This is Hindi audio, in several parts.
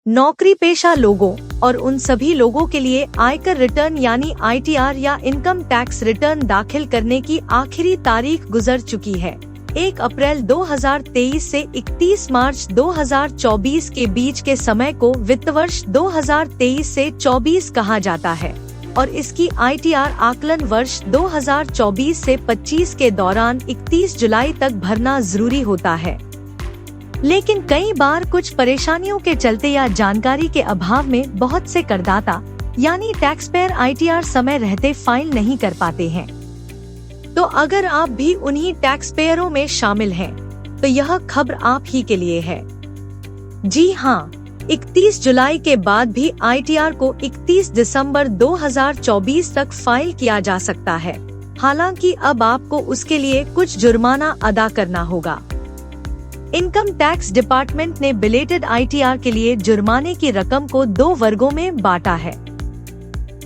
नौकरी पेशा लोगों और उन सभी लोगों के लिए आयकर रिटर्न यानी ITR या इनकम टैक्स रिटर्न दाखिल करने की आखिरी तारीख गुजर चुकी है। 1 अप्रैल 2023 से 31 मार्च 2024 के बीच के समय को वित्त वर्ष 2023 से 24 कहा जाता है और इसकी ITR आकलन वर्ष 2024 से 25 के दौरान 31 जुलाई तक भरना जरूरी होता है। लेकिन कई बार कुछ परेशानियों के चलते या जानकारी के अभाव में बहुत से करदाता यानी टैक्स पेयर ITR समय रहते फाइल नहीं कर पाते हैं। तो अगर आप भी उन्हीं टैक्स पेयरों में शामिल हैं, तो यह खबर आप ही के लिए है। जी हाँ, 31 जुलाई के बाद भी ITR को 31 दिसंबर 2024 तक फाइल किया जा सकता है। हालांकि अब आपको उसके लिए कुछ जुर्माना अदा करना होगा। इनकम टैक्स डिपार्टमेंट ने बिलेटेड ITR के लिए जुर्माने की रकम को 2 वर्गों में बांटा है।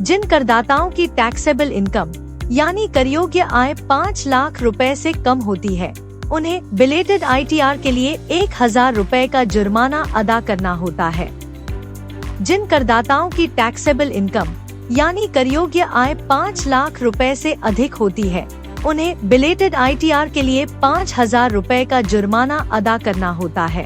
जिन करदाताओं की टैक्सेबल इनकम यानी करयोग्य आय 5 लाख रुपए से कम होती है, उन्हें बिलेटेड ITR के लिए 1000 रुपए का जुर्माना अदा करना होता है। जिन करदाताओं की टैक्सेबल इनकम यानी करयोग्य आय 5 लाख रुपए से अधिक होती है, उन्हें बिलेटेड ITR के लिए 5000 रुपए का जुर्माना अदा करना होता है।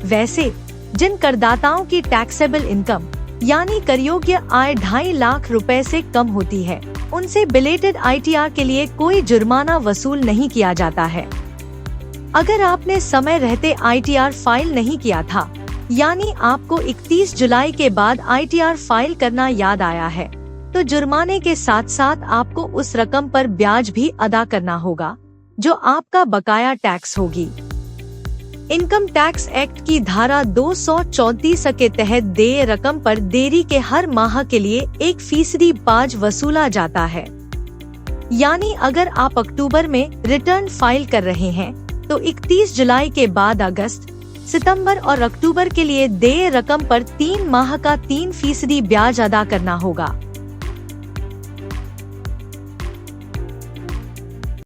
वैसे जिन करदाताओं की टैक्सेबल इनकम यानी करयोग्य आय 2.5 लाख रुपए से कम होती है, उनसे बिलेटेड ITR के लिए कोई जुर्माना वसूल नहीं किया जाता है। अगर आपने समय रहते ITR फाइल नहीं किया था यानी आपको 31 जुलाई के बाद ITR फाइल करना याद आया है, तो जुर्माने के साथ साथ आपको उस रकम पर ब्याज भी अदा करना होगा जो आपका बकाया टैक्स होगी। इनकम टैक्स एक्ट की धारा 234 के तहत देय रकम पर देरी के हर माह के लिए 1% ब्याज वसूला जाता है। यानी अगर आप अक्टूबर में रिटर्न फाइल कर रहे हैं, तो 31 जुलाई के बाद अगस्त, सितंबर और अक्टूबर के लिए देय रकम पर 3 माह का 3% ब्याज अदा करना होगा।